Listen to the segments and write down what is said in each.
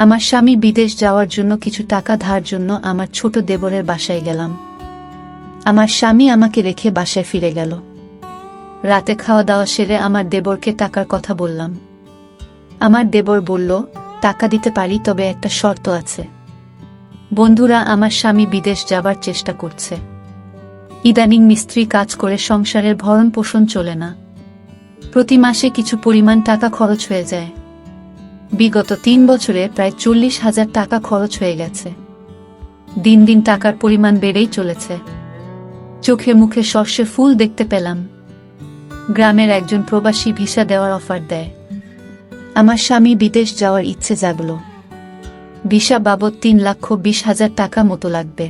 আমার স্বামী বিদেশ যাওয়ার জন্য কিছু টাকা ধার জন্য আমার ছোট দেবরের বাসায় গেলাম। আমার স্বামী আমাকে রেখে বাসায় ফিরে গেল। রাতে খাওয়া দাওয়া সেরে আমার দেবরকে টাকার কথা বললাম। আমার দেবর বলল, টাকা দিতে পারি, তবে একটা শর্ত আছে। বন্ধুরা, আমার স্বামী বিদেশ যাবার চেষ্টা করছে। ইদানিং মিস্ত্রি কাজ করে সংসারের ভরণ পোষণ চলে না। প্রতি মাসে কিছু পরিমাণ টাকা খরচ হয়ে যায়। বিগত 3 বছরে প্রায় 40,000 টাকা খরচ হয়ে গেছে। দিন দিন টাকার পরিমাণ বেড়েই চলেছে। চোখে মুখে সর্ষে ফুল দেখতে পেলাম। গ্রামের একজন প্রবাসী ভিসা দেওয়ার অফার দেয়। আমার স্বামী বিদেশ যাওয়ার ইচ্ছে জাগল। ভিসা বাবদ 3,20,000 টাকা মতো লাগবে,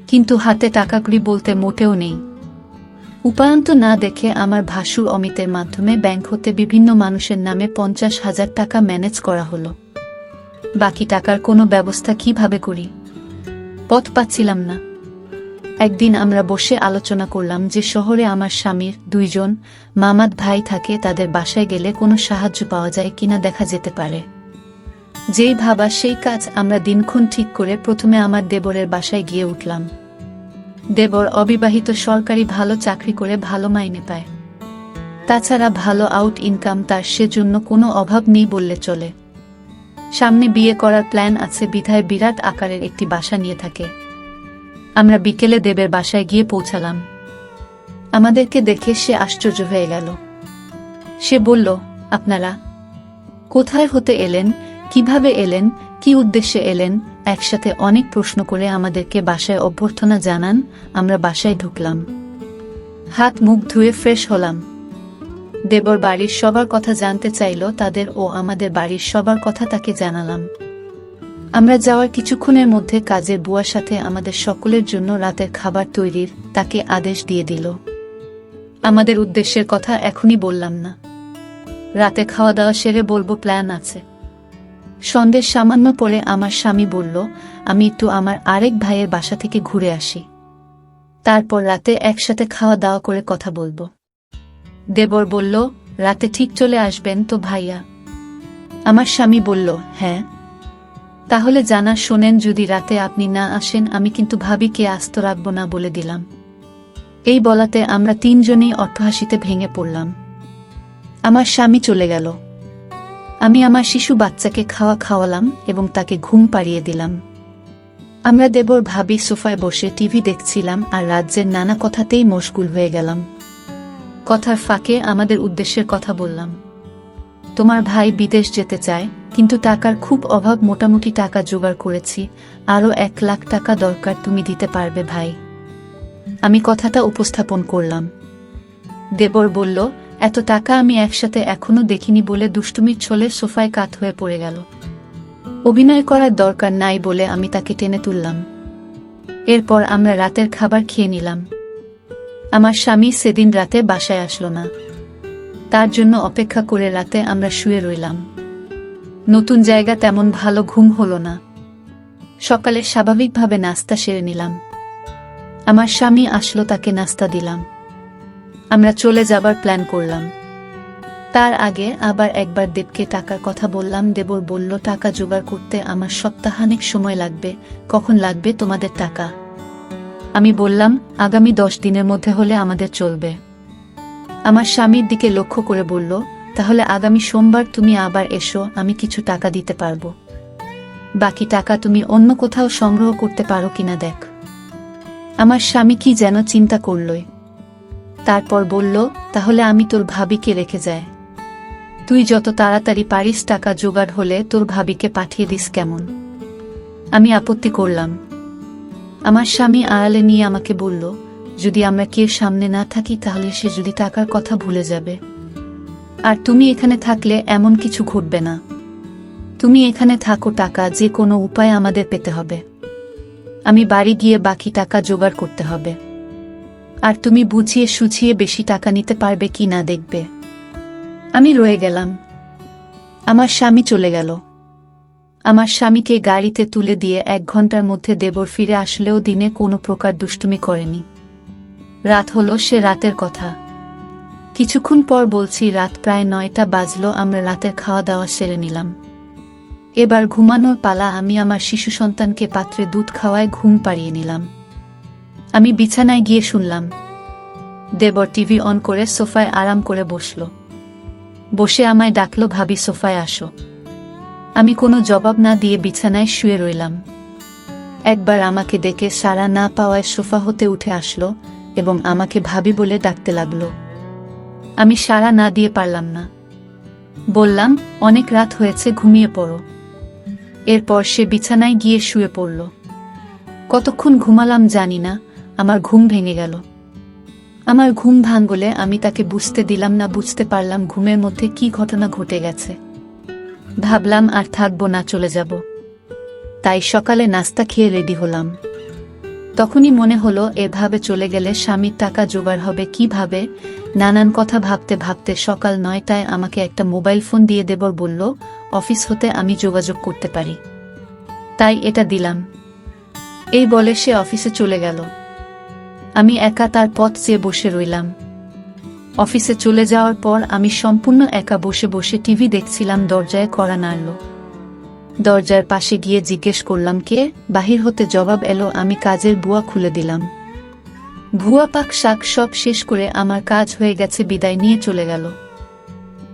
কিন্তু হাতে টাকাগুলি বলতে মোটেও নেই। উপায়ন্ত না দেখে আমার ভাসুর অমিতের মাধ্যমে ব্যাংক হতে বিভিন্ন মানুষের নামে 50,000 টাকা ম্যানেজ করা হলো। বাকি টাকার কোনো ব্যবস্থা কিভাবে করি, পথ পাচ্ছিলাম না। একদিন আমরা বসে আলোচনা করলাম যে শহরে আমার স্বামীর 2 জন মামাত ভাই থাকে, তাদের বাসায় গেলে কোনো সাহায্য পাওয়া যায় কিনা দেখা যেতে পারে। যেই ভাবা সেই কাজ। আমরা দিনক্ষণ ঠিক করে প্রথমে আমার দেবরের বাসায় গিয়ে উঠলাম। দেবর অবিবাহিত, সরকারি ভালো চাকরি করে ভালো মাইনে পায়। তাছাড়া ভালো আউট ইনকাম তার, সেজন্য কোনো অভাব নেই বললে চলে। সামনে বিয়ে করার প্ল্যান আছে বিধায় বিরাট আকারের একটি বাসা নিয়ে থাকে। আমরা বিকেলে দেবের বাসায় গিয়ে পৌঁছালাম। আমাদেরকে দেখে সে আশ্চর্য হয়ে গেল। সে বলল, আপনারা কোথায় হতে এলেন, কিভাবে এলেন, কি উদ্দেশ্যে এলেন? একসাথে অনেক প্রশ্ন করে আমাদেরকে বাসায় অভ্যর্থনা জানান। আমরা বাসায় ঢুকলাম, হাত মুখ ধুয়ে ফ্রেশ হলাম। দেবর বাড়ির সবার কথা জানতে চাইল, তাদের ও আমাদের বাড়ির সবার কথা তাকে জানালাম। আমরা যাওয়ার কিছুক্ষণের মধ্যে কাজের বুয়ার সাথে আমাদের সকলের জন্য রাতের খাবার তৈরির তাকে আদেশ দিয়ে দিল। আমাদের উদ্দেশ্যের কথা এখনই বললাম না, রাতে খাওয়া দাওয়া সেরে বলবো, প্ল্যান আছে। সন্ধ্যের সামান্য পরে আমার স্বামী বলল, আমি একটু আমার আরেক ভাইয়ের বাসা থেকে ঘুরে আসি, তারপর রাতে একসাথে খাওয়া দাওয়া করে কথা বলবো। দেবর বলল, রাতে ঠিক চলে আসবেন তো ভাইয়া? আমার স্বামী বলল, হ্যাঁ। তাহলে জানা শোনেন, যদি রাতে আপনি না আসেন আমি কিন্তু ভাবিকে আস্ত রাখবো না বলে দিলাম। এই বলাতে আমরা 3 জনেই অট্টহাসিতে ভেঙে পড়লাম। আমার স্বামী চলে গেল। আমি আমার শিশু বাচ্চাকে খাওয়ালাম এবং তাকে ঘুম পাড়িয়ে দিলাম। আমরা দেবর ভাবি সোফায় বসে টিভি দেখছিলাম আর রাজ্যের নানা কথাতেই মশগুল হয়ে গেলাম। কথার ফাঁকে আমাদের উদ্দেশ্যের কথা বললাম। তোমার ভাই বিদেশ যেতে চায়, কিন্তু টাকার খুব অভাব। মোটামুটি টাকা জোগাড় করেছি, আরও 1 লাখ টাকা দরকার, তুমি দিতে পারবে ভাই? আমি কথাটা উপস্থাপন করলাম। দেবর বলল, এত টাকা আমি একসাথে এখনো দেখিনি বলে দুষ্টুমির ছলে সোফায় কাত হয়ে পড়ে গেল। অভিনয় করার দরকার নাই বলে আমি তাকে টেনে তুললাম। এরপর আমরা রাতের খাবার খেয়ে নিলাম। আমার স্বামী সেদিন রাতে বাসায় আসলো না। তার জন্য অপেক্ষা করে রাতে আমরা শুয়ে রইলাম। নতুন জায়গা, তেমন ভালো ঘুম হলো না। সকালে স্বাভাবিকভাবে নাস্তা সেরে নিলাম। আমার স্বামী আসলো, তাকে নাস্তা দিলাম। আমরা চলে যাবার প্ল্যান করলাম। তার আগে আবার একবার দেবকে টাকার কথা বললাম। দেবর বলল, টাকা জোগাড় করতে আমার সপ্তাহানেক সময় লাগবে। কখন লাগবে তোমাদের টাকা? আমি বললাম, আগামী 10 দিনের মধ্যে হলে আমাদের চলবে। আমার স্বামীর দিকে লক্ষ্য করে বলল, তাহলে আগামী সোমবার তুমি আবার এসো, আমি কিছু টাকা দিতে পারবো। বাকি টাকা তুমি অন্য কোথাও সংগ্রহ করতে পারো কিনা দেখ। আমার স্বামী কি যেন চিন্তা করলই। তারপর বলল, তাহলে আমি তোর ভাবিকে রেখে যাই। তুই যত তাড়াতাড়ি পারিস টাকা জোগাড় হলে তোর ভাবিকে পাঠিয়ে দিস, কেমন? আমি আপত্তি করলাম। আমার স্বামী আড়ালে নিয়ে আমাকে বলল, যদি আমরা কেউ সামনে না থাকি তাহলে সে যদি টাকার কথা ভুলে যাবে। আর তুমি এখানে থাকলে এমন কিছু ঘটবে না। তুমি এখানে থাকো, টাকা যে কোনো উপায়ে আমাদের পেতে হবে। আমি বাড়ি গিয়ে বাকি টাকা জোগাড় করতে হবে। আর তুমি বুঝিয়ে সুঝিয়ে বেশি টাকা নিতে পারবে কি না দেখবে। আমি রয়ে গেলাম। আমার স্বামী চলে গেল। আমার স্বামীকে গাড়িতে তুলে দিয়ে 1 ঘন্টার মধ্যে দেবর ফিরে আসলেও দিনে কোনো প্রকার দুষ্টুমি করেনি। রাত হলো, সে রাতের কথা। কিছুক্ষণ পর বলছি, রাত প্রায় 9টা বাজলো। আমরা রাতের খাওয়া দাওয়া সেরে নিলাম। এবার ঘুমানোর পালা। আমি আমার শিশু সন্তানকে পাত্রে দুধ খাওয়ায় ঘুম পাড়িয়ে নিলাম। আমি বিছানায় গিয়ে শুনলাম দেবর টিভি অন করে সোফায় আরাম করে বসল। বসে আমায় ডাকল, ভাবি সোফায় আসো। আমি কোনো জবাব না দিয়ে বিছানায় শুয়ে রইলাম। একবার আমাকে ডেকে সাড়া না পাওয়ায় সোফা হতে উঠে আসলো এবং আমাকে ভাবি বলে ডাকতে লাগলো। আমি সাড়া না দিয়ে পারলাম না। বললাম, অনেক রাত হয়েছে, ঘুমিয়ে পড়ো। এরপর সে বিছানায় গিয়ে শুয়ে পড়ল। কতক্ষণ ঘুমালাম জানি না, আমার ঘুম ভেঙে গেল। আমার ঘুম ভাঙলে আমি তাকে বুঝতে দিলাম না। বুঝতে পারলাম ঘুমের মধ্যে কি ঘটনা ঘটে গেছে। ভাবলাম আর থাকবো না, চলে যাব। তাই সকালে নাস্তা খেয়ে রেডি হলাম। তখনই মনে হলো এভাবে চলে গেলে স্বামীর টাকা জোগাড় হবে কিভাবে। নানান কথা ভাবতে ভাবতে সকাল 9টায় আমাকে একটা মোবাইল ফোন দিয়ে দেবর বলল অফিস হতে আমি যোগাযোগ করতে পারি, তাই এটা দিলাম। এই বলে সে অফিসে চলে গেল। আমি একা তার পথ চেয়ে বসে রইলাম। অফিসে চলে যাওয়ার পর আমি সম্পূর্ণ একা বসে বসে টিভি দেখছিলাম। দরজায় কড়া নাড়ল। দরজার পাশে গিয়ে জিজ্ঞেস করলাম কে। বাহির হতে জবাব এলো, আমি কাজের বুয়া খুলে দিলাম। ভুয়া পাক শাক সব শেষ করে আমার কাজ হয়ে গেছে বিদায় নিয়ে চলে গেল।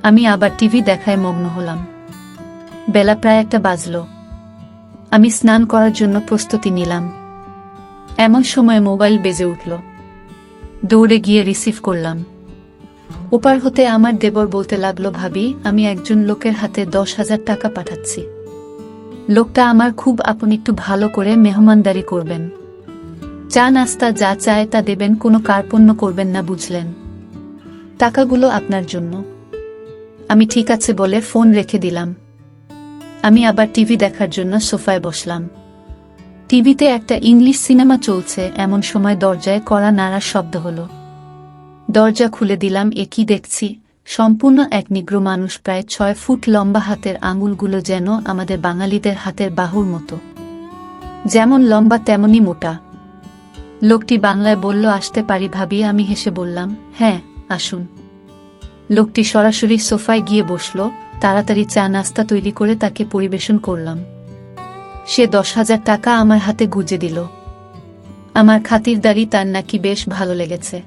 আমি আবার টিভি দেখায় মগ্ন হলাম। বেলা প্রায় 1টা বাজল। আমি স্নান করার জন্য প্রস্তুতি নিলাম। এমন সময় মোবাইল বেজে উঠল। দৌড়ে গিয়ে রিসিভ করলাম। ওপার হতে আমার দেবর বলতে লাগলো, ভাবি আমি একজন লোকের হাতে 10,000 টাকা পাঠাচ্ছি। লোকটা আমার খুব আপন, একটু ভালো করে মেহমানদারি করবেন। চা নাস্তা যা চায় তা দেবেন, কোনো কার্পণ্য করবেন না, বুঝলেন? টাকাগুলো আপনার জন্য। আমি ঠিক আছে বলে ফোন রেখে দিলাম। আমি আবার টিভি দেখার জন্য সোফায় বসলাম। টিভিতে একটা ইংলিশ সিনেমা চলছে। এমন সময় দরজায় কড়া নাড়ার শব্দ হলো। দরজা খুলে দিলাম। এ কি দেখছি! সম্পূর্ণ এক নিগ্রো মানুষ, প্রায় 6 ফুট লম্বা। হাতের আঙুলগুলো যেন আমাদের বাঙালিদের হাতের বাহুর মতো, যেমন লম্বা তেমনি মোটা। লোকটি বাংলায় বলল, আসতে পারি ভাবি? আমি হেসে বললাম, হ্যাঁ আসুন। লোকটি সরাসরি সোফায় গিয়ে বসল। তাড়াতাড়ি চা নাস্তা তৈরি করে তাকে পরিবেশন করলাম। সে 10,000 টাকা আমার হাতে গুজে দিল। আমার খাতিরদারি তার নাকি বেশ ভালো লেগেছে।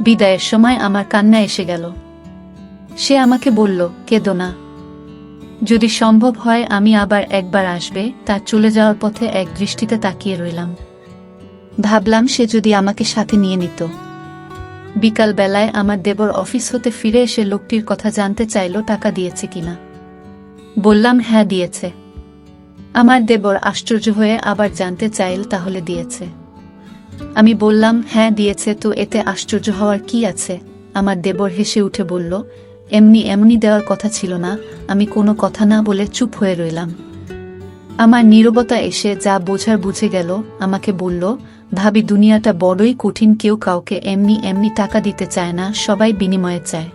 বিদায়ের সময় আমার কান্না এসে গেল। সে আমাকে বলল, কেঁদো না, যদি সম্ভব হয় আমি আবার একবার আসবে। তার চলে যাওয়ার পথে এক দৃষ্টিতে তাকিয়ে রইলাম। ভাবলাম সে যদি আমাকে সাথে নিয়ে নিত। বিকাল বেলায় আমার দেবর অফিস হতে ফিরে এসে লোকটির কথা জানতে চাইল, টাকা দিয়েছে কিনা। বললাম হ্যাঁ দিয়েছে। আমার দেবর আশ্চর্য হয়ে আবার জানতে চাইল, তাহলে দিয়েছে? আমি বললাম হ্যাঁ দিয়েছে, তো এতে আশ্চর্য হওয়ার কি আছে? আমার দেবর হেসে উঠে বলল, এমনি এমনি দেওয়ার কথা ছিল না। আমি কোনো কথা না বলে চুপ হয়ে রইলাম। আমার নীরবতা এসে যা বোঝার বুঝে গেল। আমাকে বলল, ভাবি দুনিয়াটা বড়ই কঠিন, কেউ কাউকে এমনি এমনি টাকা দিতে চায় না, সবাই বিনিময়ে চায়।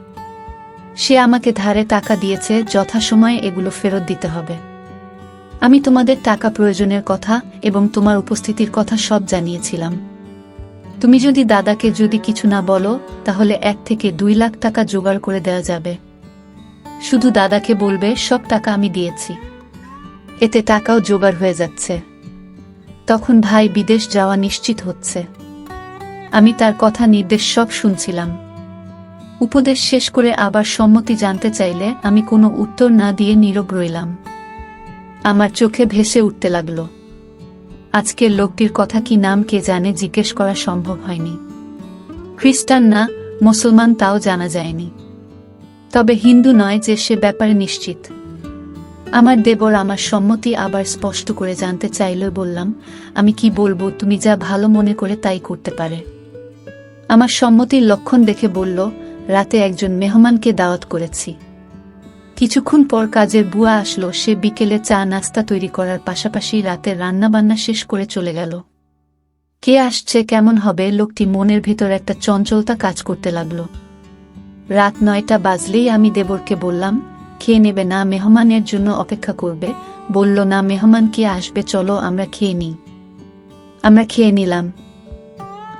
সে আমাকে ধারে টাকা দিয়েছে, যথাসময়ে এগুলো ফেরত দিতে হবে। আমি তোমাদের টাকা প্রয়োজনের কথা এবং তোমার উপস্থিতির কথা সব জানিয়েছিলাম। তুমি যদি দাদাকে যদি কিছু না বলো, তাহলে 1 থেকে 2 লাখ টাকা জোগাড় করে দেওয়া যাবে। শুধু দাদাকে বলবে সব টাকা আমি দিয়েছি, এতে টাকাও জোগাড় হয়ে যাচ্ছে। তখন ভাই বিদেশ যাওয়া নিশ্চিত হচ্ছে। আমি তার কথা নির্দেশ সব শুনছিলাম। উপদেশ শেষ করে আবার সম্মতি জানতে চাইলে আমি কোনো উত্তর না দিয়ে নীরব রইলাম। আমার চোখে ভেসে উঠতে লাগলো, আজকের লোকটির কথা কি নাম কে জানে, জিজ্ঞেস করা সম্ভব হয়নি। খ্রিস্টান না মুসলমান তাও জানা যায়নি, তবে হিন্দু নয় যে সে ব্যাপারে নিশ্চিত। আমার দেবর আমার সম্মতি আবার স্পষ্ট করে জানতে চাইল। বললাম, আমি কি বলবো, তুমি যা ভালো মনে করে তাই করতে পারে। আমার সম্মতির লক্ষণ দেখে বলল, রাতে একজন মেহমানকে দাওয়াত করেছি। কিছুক্ষণ পর কাজের বুয়া আসলো। সে বিকেলে চা নাস্তা তৈরি করার পাশাপাশি রাতের রান্নাবান্না শেষ করে চলে গেল। কে আসছে, কেমন হবে, লোকটি মনের ভেতর একটা চঞ্চলতা কাজ করতে লাগলো। রাত 9টা বাজলেই আমি দেবরকে বললাম, খেয়ে নেবে না, মেহমানের জন্য অপেক্ষা করবে? বলল, না, মেহমান কে আসবে, চলো আমরা খেয়ে নিই। আমরা খেয়ে নিলাম।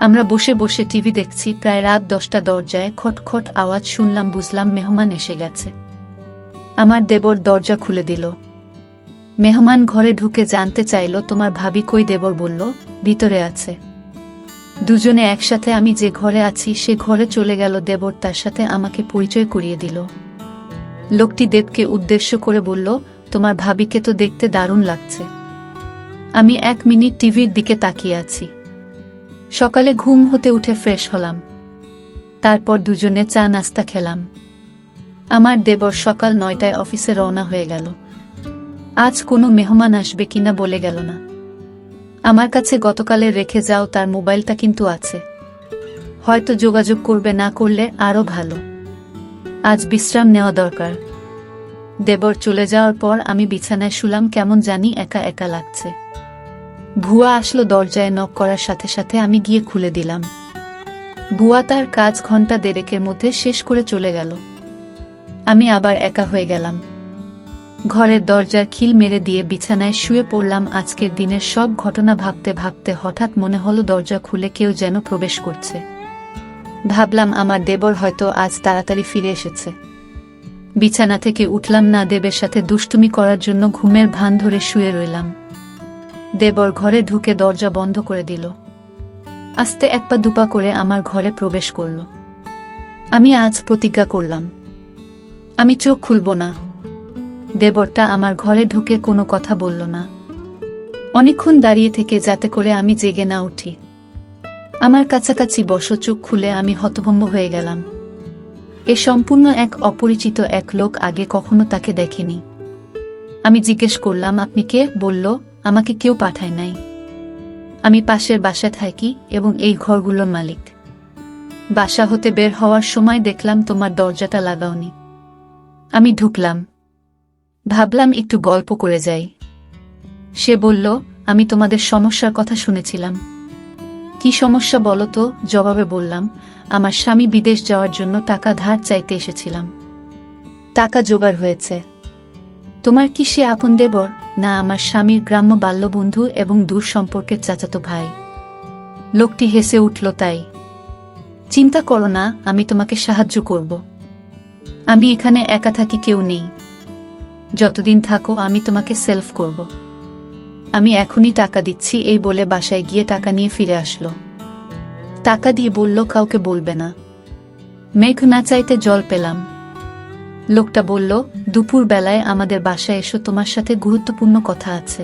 আমরা বসে বসে টিভি দেখছি। প্রায় রাত 10টা। দরজায় খটখট আওয়াজ শুনলাম, বুঝলাম মেহমান এসে গেছে। আমার দেবর দরজা খুলে দিল। মেহমান ঘরে ঢুকে জানতে চাইল তোমার ভাবি কই। দেবর বলল ভিতরে আছে। দুজনে একসাথে আমি যে ঘরে আছি সে ঘরে চলে গেল। দেবর তার সাথে আমাকে পরিচয় করিয়ে দিল। লোকটি দেবকে উদ্দেশ্য করে বলল, তোমার ভাবিকে তো দেখতে দারুণ লাগছে। আমি 1 মিনিট টিভির দিকে তাকিয়ে আছি। সকালে ঘুম হতে উঠে ফ্রেশ হলাম। তারপর দুজনে চা নাস্তা খেলাম। আমার দেবর সকাল 9টায় অফিসে রওনা হয়ে গেল। আজ কোনো মেহমান আসবে কিনা বলে গেল না। আমার কাছে গতকালের রেখে যাও তার মোবাইলটা কিন্তু আছে, হয়তো যোগাযোগ করবে, না করলে আরো ভালো। আজ বিশ্রাম নেওয়া দরকার। দেবর চলে যাওয়ার পর আমি বিছানায় শুলাম, কেমন জানি একা একা লাগছে। ভুয়া আসলো দরজায়, নক করার সাথে সাথে আমি গিয়ে খুলে দিলাম। ভুয়া তার কাজ ঘন্টা 1.5-এর মধ্যে শেষ করে চলে গেল। আমি আবার একা হয়ে গেলাম। ঘরের দরজার খিল মেরে দিয়ে বিছানায় শুয়ে পড়লাম। আজকের দিনের সব ঘটনা ভাবতে ভাবতে হঠাৎ মনে হলো দরজা খুলে কেউ যেন প্রবেশ করছে। ভাবলাম আমার দেবর হয়তো আজ তাড়াতাড়ি ফিরে এসেছে। বিছানা থেকে উঠলাম না, দেবের সাথে দুষ্টুমি করার জন্য ঘুমের ভান ধরে শুয়ে রইলাম। দেবর ঘরে ঢুকে দরজা বন্ধ করে দিল। আস্তে 1 পা 2 পা করে আমার ঘরে প্রবেশ করল। আমি আজ প্রতিজ্ঞা করলাম, আমি চোখ খুলব না। দেবরটা আমার ঘরে ঢুকে কোনো কথা বলল না। অনেকক্ষণ দাঁড়িয়ে থেকে যাতে করে আমি জেগে না উঠি। আমার কাছাকাছি বসো। চোখ খুলে আমি হতভম্ব হয়ে গেলাম। এ সম্পূর্ণ এক অপরিচিত এক লোক, আগে কখনো তাকে দেখিনি। আমি জিজ্ঞেস করলাম, আপনি কে? বলল, আমাকে কেউ পাঠায় নাই, আমি পাশের বাসায় থাকি এবং এই ঘরগুলোর মালিক। বাসা হতে বের হওয়ার সময় দেখলাম তোমার দরজাটা লাগাওনি। আমি ঢুকলাম, ভাবলাম একটু গল্প করে যাই। সে বলল, আমি তোমাদের সমস্যার কথা শুনেছিলাম। কি সমস্যা বলো তো? জবাবে বললাম, আমার স্বামী বিদেশ যাওয়ার জন্য টাকা ধার চাইতে এসেছিলাম। টাকা জোগাড় হয়েছে। তোমার কি সে আপন দেবর? না, আমার স্বামীর গ্রাম্য বাল্যবন্ধু এবং দূর সম্পর্কের চাচাতো ভাই। লোকটি হেসে উঠল, তাই? চিন্তা করো না, আমি তোমাকে সাহায্য করব। আমি এখানে একা থাকি, কেউ নেই। যতদিন থাকো আমি তোমাকে সেলফ করব। আমি এখনই টাকা দিচ্ছি। এই বলে বাসায় গিয়ে টাকা নিয়ে ফিরে আসলো। টাকা দিয়ে বলল, কাউকে বলবে না। মেঘ না চাইতে জল পেলাম। লোকটা বলল, দুপুর বেলায় আমাদের বাসায় এসো, তোমার সাথে গুরুত্বপূর্ণ কথা আছে।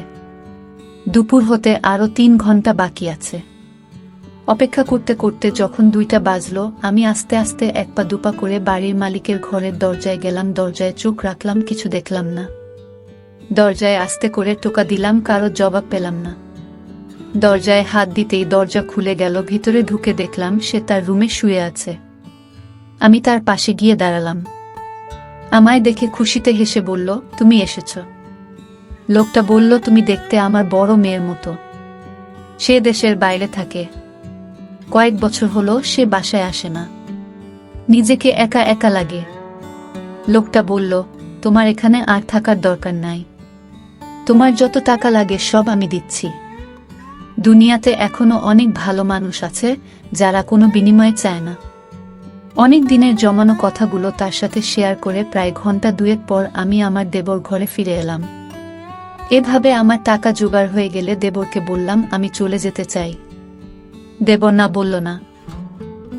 দুপুর হতে আরো 3 ঘন্টা বাকি আছে। অপেক্ষা করতে করতে যখন 2টা বাজলো, আমি আস্তে আস্তে 1 পা 2 পা করে বাড়ির মালিকের ঘরের দরজায় গেলাম। দরজায় চোখ রাখলাম, কিছু দেখলাম না। দরজায় আস্তে করে টোকা দিলাম, কারো জবাব পেলাম না। দরজায় হাত দিতেই দরজা খুলে গেল। ভিতরে ঢুকে দেখলাম সে তার রুমে শুয়ে আছে। আমি তার পাশে গিয়ে দাঁড়ালাম। আমায় দেখে খুশিতে হেসে বলল, তুমি এসেছ। লোকটা বলল, তুমি দেখতে আমার বড় মেয়ের মতো। সে দেশের বাইরে থাকে। কয়েক বছর হলো সে বাসায় আসে না। নিজেকে একা একা লাগে। লোকটা বলল, তোমার এখানে আর থাকার দরকার নাই। তোমার যত টাকা লাগে সব আমি দিচ্ছি। দুনিয়াতে এখনো অনেক ভালো মানুষ আছে যারা কোনো বিনিময় চায় না। অনেক দিনের জমানো কথাগুলো তার সাথে শেয়ার করে প্রায় ঘন্টা 2 পর আমি আমার দেবর ঘরে ফিরে এলাম। এভাবে আমার টাকা জোগাড় হয়ে গেলে দেবরকে বললাম, আমি চলে যেতে চাই। দেবর না বলল না।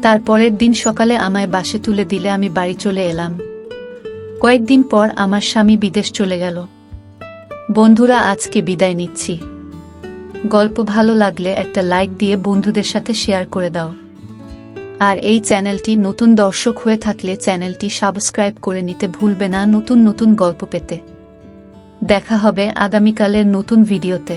তারপরের দিন সকালে আমায় বাসে তুলে দিলে আমি বাড়ি চলে এলাম। কয়েকদিন পর আমার স্বামী বিদেশ চলে গেল। বন্ধুরা, আজকে বিদায় নিচ্ছি। গল্প ভালো লাগলে একটা লাইক দিয়ে বন্ধুদের সাথে শেয়ার করে দাও। আর এই চ্যানেলটি নতুন দর্শক হয়ে থাকলে চ্যানেলটি সাবস্ক্রাইব করে নিতে ভুলবে না নতুন নতুন গল্প পেতে। দেখা হবে আগামীকালের নতুন ভিডিওতে।